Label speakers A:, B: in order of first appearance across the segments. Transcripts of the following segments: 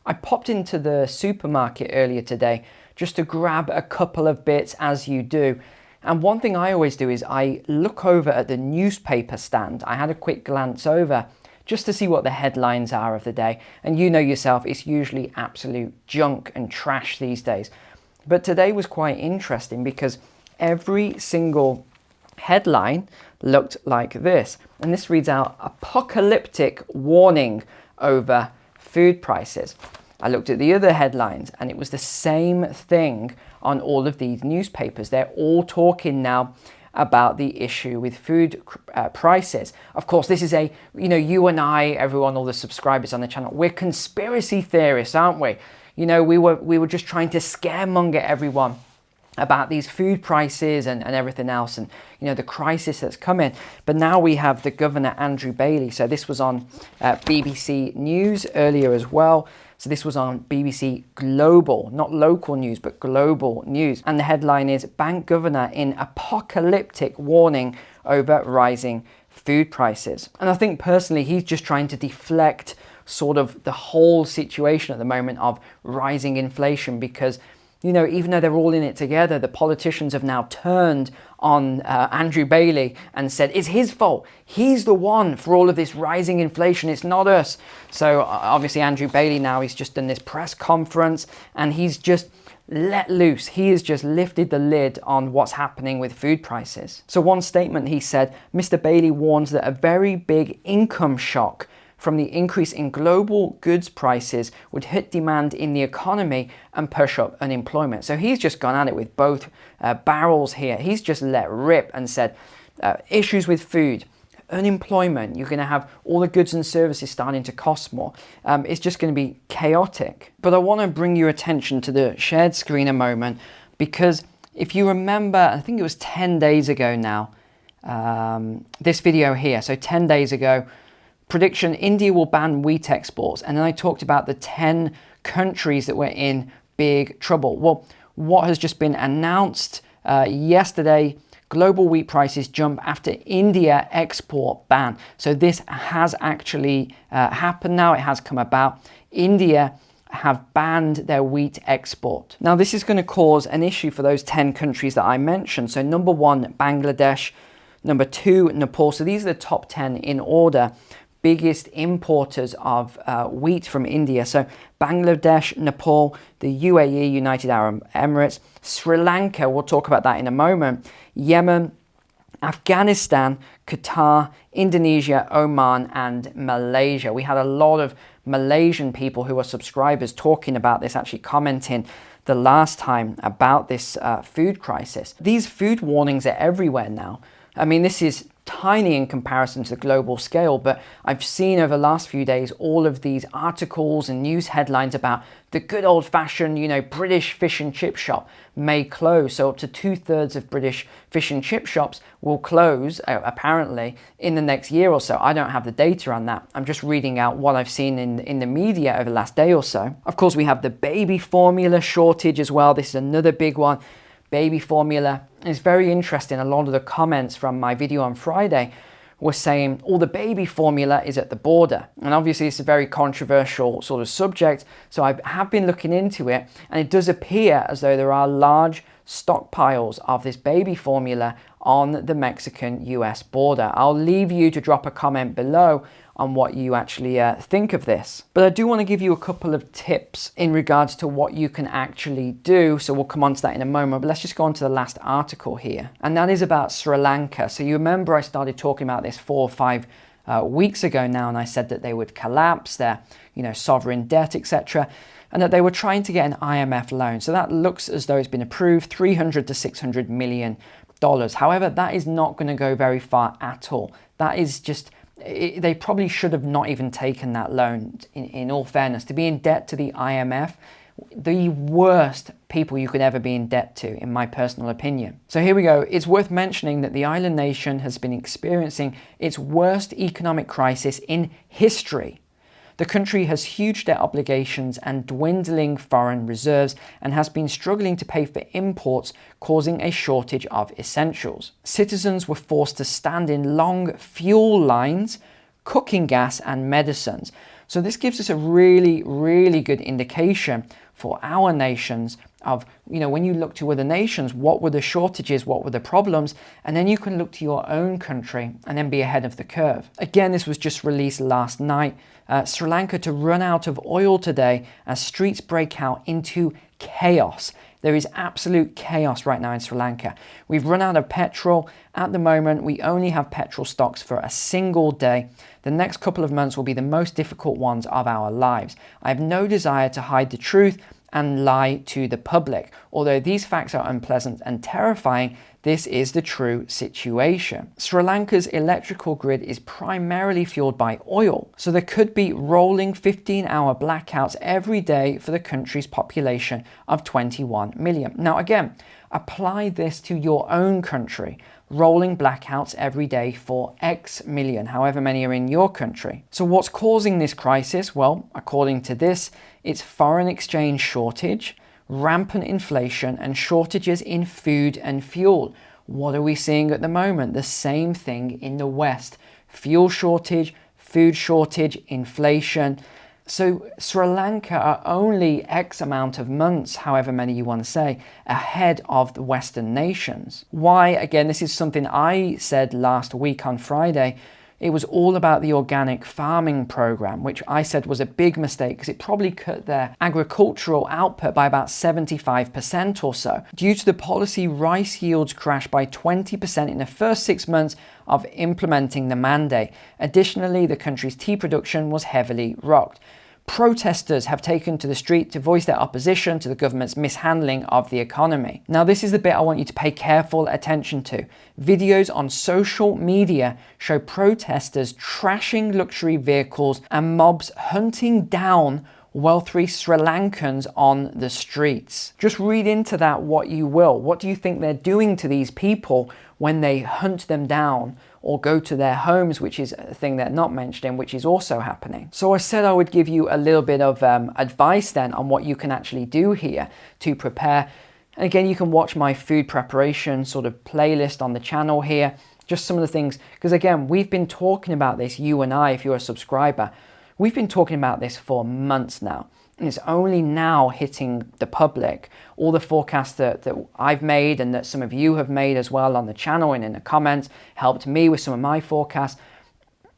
A: I popped into the supermarket earlier today just to grab a couple of bits, as you do. And one thing I always do is I look over at the newspaper stand. I had a quick glance over just to see what the headlines are of the day. And you know yourself, it's usually absolute junk and trash these days. But today was quite interesting because every single headline looked like this. And this reads out, Apocalyptic warning over food prices. I looked at the other headlines and it was the same thing on all of these newspapers. They're all talking now about the issue with food prices. Of course, this is you and I, everyone, all the subscribers on the channel, we're conspiracy theorists, aren't we? We were just trying to scaremonger everyone about these food prices and everything else, and the crisis that's coming. But now we have the governor, Andrew Bailey. So this was on BBC News earlier as well. So this was on BBC Global, not local news, but global news. And the headline is, Bank Governor in Apocalyptic Warning Over Rising Food Prices. And I think personally, he's just trying to deflect sort of the whole situation at the moment of rising inflation, because even though they're all in it together, the politicians have now turned on Andrew Bailey and said it's his fault. He's the one for all of this rising inflation. It's not us. So obviously Andrew Bailey now, he's just done this press conference and he's just let loose. He has just lifted the lid on what's happening with food prices. So one statement he said, Mr. Bailey warns that a very big income shock from the increase in global goods prices would hit demand in the economy and push up unemployment. So he's just gone at it with both barrels here. He's just let rip and said issues with food, unemployment, you're going to have all the goods and services starting to cost more. It's just going to be chaotic. But I want to bring your attention to the shared screen a moment, because if you remember, I think it was 10 days ago now, this video here. So 10 days ago, prediction, India will ban wheat exports. And then I talked about the 10 countries that were in big trouble. Well, what has just been announced yesterday, global wheat prices jump after India export ban. So this has actually happened now. It has come about. India have banned their wheat export. Now, this is going to cause an issue for those 10 countries that I mentioned. So number 1, Bangladesh. Number 2, Nepal. So these are the top 10 in order. Biggest importers of wheat from India. So Bangladesh, Nepal, the UAE, United Arab Emirates, Sri Lanka, we'll talk about that in a moment, Yemen, Afghanistan, Qatar, Indonesia, Oman, and Malaysia. We had a lot of Malaysian people who are subscribers talking about this, actually commenting the last time about this food crisis. These food warnings are everywhere now. I mean, this is tiny in comparison to the global scale, but I've seen over the last few days all of these articles and news headlines about the good old-fashioned, British fish and chip shop may close. So up to 2/3 of British fish and chip shops will close, apparently, in the next year or so. I don't have the data on that. I'm just reading out what I've seen in the media over the last day or so. Of course, we have the baby formula shortage as well. This is another big one. Baby formula. It's very interesting. A lot of the comments from my video on Friday were saying all the baby formula is at the border. And obviously it's a very controversial sort of subject. So I have been looking into it, and it does appear as though there are large stockpiles of this baby formula on the Mexican-US border. I'll leave you to drop a comment below on what you actually think of this. But I do want to give you a couple of tips in regards to what you can actually do. So we'll come on to that in a moment, but let's just go on to the last article here. And that is about Sri Lanka. So you remember I started talking about this 4 or 5 weeks ago now, and I said that they would collapse their sovereign debt, etc., and that they were trying to get an IMF loan. So that looks as though it's been approved, $300 to $600 million. However, that is not going to go very far at all. That is just, they probably should have not even taken that loan, in all fairness. To be in debt to the IMF, the worst people you could ever be in debt to, in my personal opinion. So here we go. It's worth mentioning that the island nation has been experiencing its worst economic crisis in history. The country has huge debt obligations and dwindling foreign reserves, and has been struggling to pay for imports, causing a shortage of essentials. Citizens were forced to stand in long fuel lines, cooking gas and medicines. So this gives us a really, really good indication for our nations of, when you look to other nations, what were the shortages, what were the problems, and then you can look to your own country and then be ahead of the curve. Again, this was just released last night. Sri Lanka to run out of oil today as streets break out into chaos. There is absolute chaos right now in Sri Lanka. We've run out of petrol. At the moment, we only have petrol stocks for a single day. The next couple of months will be the most difficult ones of our lives. I have no desire to hide the truth and lie to the public. Although these facts are unpleasant and terrifying, this is the true situation. Sri Lanka's electrical grid is primarily fueled by oil, so there could be rolling 15-hour blackouts every day for the country's population of 21 million. Now again, apply this to your own country. Rolling blackouts every day for X million, however many are in your country. So what's causing this crisis? Well, according to this, it's foreign exchange shortage, rampant inflation, and shortages in food and fuel. What are we seeing at the moment? The same thing in the West. Fuel shortage, food shortage, inflation. So Sri Lanka are only X amount of months, however many you want to say, ahead of the Western nations. Why? Again, this is something I said last week on Friday. It was all about the organic farming program, which I said was a big mistake because it probably cut their agricultural output by about 75% or so. Due to the policy, rice yields crashed by 20% in the first 6 months of implementing the mandate. Additionally, the country's tea production was heavily rocked. Protesters have taken to the street to voice their opposition to the government's mishandling of the economy. Now, this is the bit I want you to pay careful attention to. Videos on social media show protesters trashing luxury vehicles and mobs hunting down wealthy Sri Lankans on the streets. Just read into that what you will. What do you think they're doing to these people when they hunt them down or go to their homes, which is a thing they're not mentioning, which is also happening? So I said I would give you a little bit of advice then on what you can actually do here to prepare. And again, you can watch my food preparation sort of playlist on the channel here. Just some of the things, because again, we've been talking about this, you and I, if you're a subscriber, we've been talking about this for months now. And it's only now hitting the public. All the forecasts that I've made and that some of you have made as well on the channel and in the comments helped me with some of my forecasts.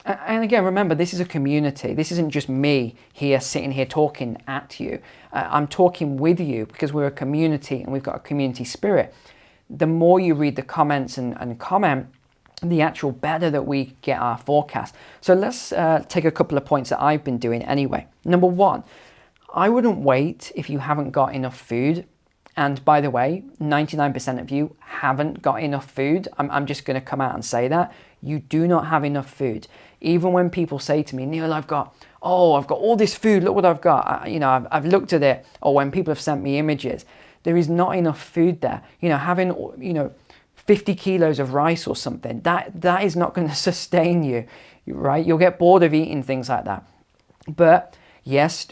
A: And again, remember, this is a community. This isn't just me here sitting here talking at you. I'm talking with you because we're a community and we've got a community spirit. The more you read the comments and comment, the actual better that we get our forecast. So let's take a couple of points that I've been doing anyway. Number one, I wouldn't wait if you haven't got enough food. And by the way, 99% of you haven't got enough food. I'm just going to come out and say that. You do not have enough food. Even when people say to me, Neil, I've got all this food. Look what I've got. I've looked at it. Or when people have sent me images, there is not enough food there. Having, 50 kilos of rice or something, that is not going to sustain you, right? You'll get bored of eating things like that. But yes,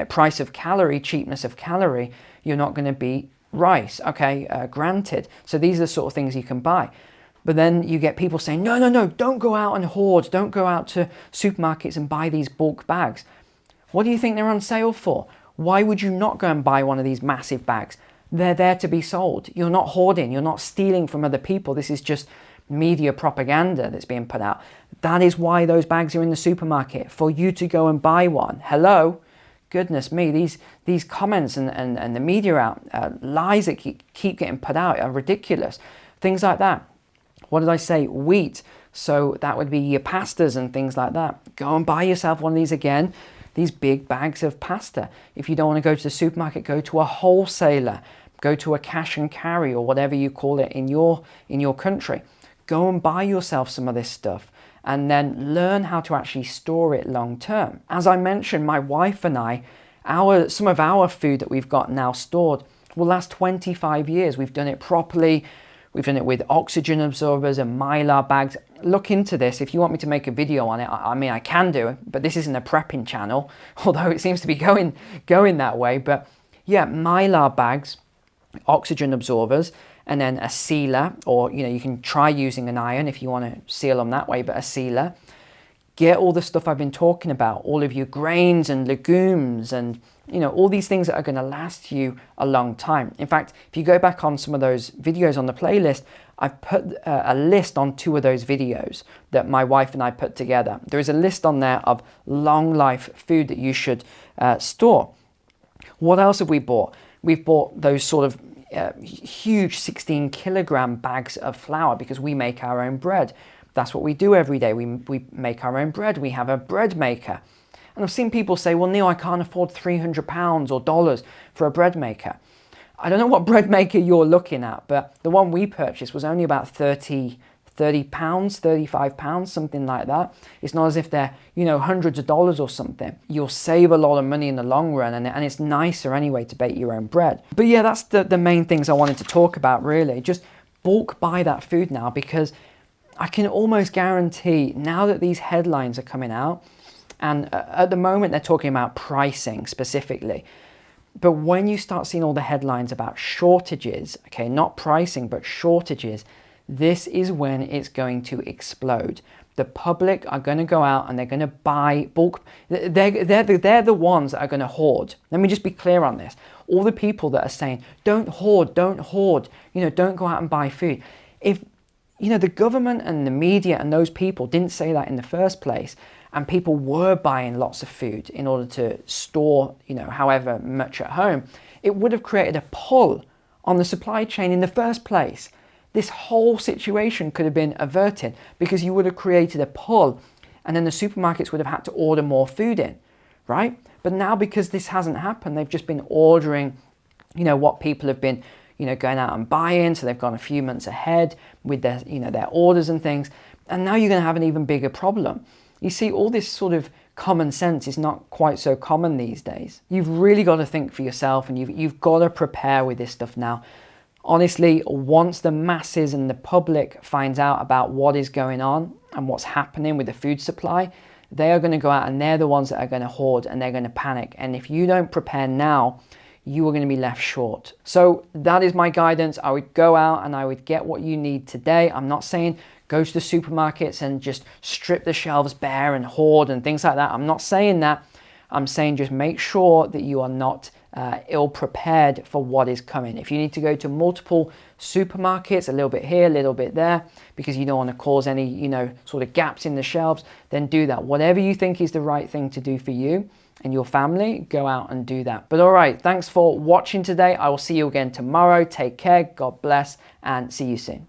A: price of calorie, cheapness of calorie, you're not going to beat rice. Okay, granted. So these are the sort of things you can buy. But then you get people saying, no, don't go out and hoard. Don't go out to supermarkets and buy these bulk bags. What do you think they're on sale for? Why would you not go and buy one of these massive bags? They're there to be sold. You're not hoarding. You're not stealing from other people. This is just media propaganda that's being put out. That is why those bags are in the supermarket, for you to go and buy one. Hello? Goodness me, these comments and the media lies that keep getting put out are ridiculous. Things like that. What did I say? Wheat. So that would be your pastas and things like that. Go and buy yourself one of these again. These big bags of pasta. If you don't want to go to the supermarket, go to a wholesaler. Go to a cash and carry or whatever you call it in your country. Go and buy yourself some of this stuff and then learn how to actually store it long term. As I mentioned, my wife and I, some of our food that we've got now stored will last 25 years. We've done it properly. We've done it with oxygen absorbers and Mylar bags. Look into this. If you want me to make a video on it, I can do it, but this isn't a prepping channel, although it seems to be going that way. But yeah, Mylar bags, oxygen absorbers, and then a sealer, or you can try using an iron if you want to seal them that way, but a sealer. Get all the stuff I've been talking about, all of your grains and legumes and, you know, all these things that are going to last you a long time. In fact, if you go back on some of those videos on the playlist, I've put a list on 2 of those videos that my wife and I put together. There is a list on there of long life food that you should store. What else have we bought? We've bought those sort of huge 16 kilogram bags of flour because we make our own bread. That's what we do every day. We make our own bread. We have a bread maker. And I've seen people say, well, Neil, I can't afford £300 or dollars for a bread maker. I don't know what bread maker you're looking at, but the one we purchased was only about £30, £35, something like that. It's not as if they're, you know, hundreds of dollars or something. You'll save a lot of money in the long run, and it's nicer anyway to bake your own bread. But yeah, that's the main things I wanted to talk about, really. Just bulk buy that food now, because I can almost guarantee now that these headlines are coming out, and at the moment they're talking about pricing specifically, but when you start seeing all the headlines about shortages, okay, not pricing, but shortages, this is when it's going to explode. The public are going to go out and they're going to buy bulk. They're the ones that are going to hoard. Let me just be clear on this. All the people that are saying, don't hoard, you know, don't go out and buy food. If, you know, the government and the media and those people didn't say that in the first place, and people were buying lots of food in order to store, you know, however much at home, it would have created a pull on the supply chain in the first place. This whole situation could have been averted because you would have created a pull, and then the supermarkets would have had to order more food in, right? But now, because this hasn't happened, they've just been ordering, you know, what people have been, you know, going out and buying. So they've gone a few months ahead with their, you know, their orders and things. And now you're going to have an even bigger problem. You see, all this sort of common sense is not quite so common these days. You've really got to think for yourself, and you've got to prepare with this stuff now. Honestly, once the masses and the public finds out about what is going on and what's happening with the food supply, they are going to go out and they're the ones that are going to hoard and they're going to panic. And if you don't prepare now, you are going to be left short. So that is my guidance. I would go out and I would get what you need today. I'm not saying go to the supermarkets and just strip the shelves bare and hoard and things like that. I'm not saying that. I'm saying just make sure that you are not ill prepared for what is coming. If you need to go to multiple supermarkets, a little bit here, a little bit there, because you don't want to cause any, you know, sort of gaps in the shelves, then do that. Whatever you think is the right thing to do for you and your family, go out and do that. But all right, thanks for watching today. I will see you again tomorrow. Take care, God bless, and see you soon.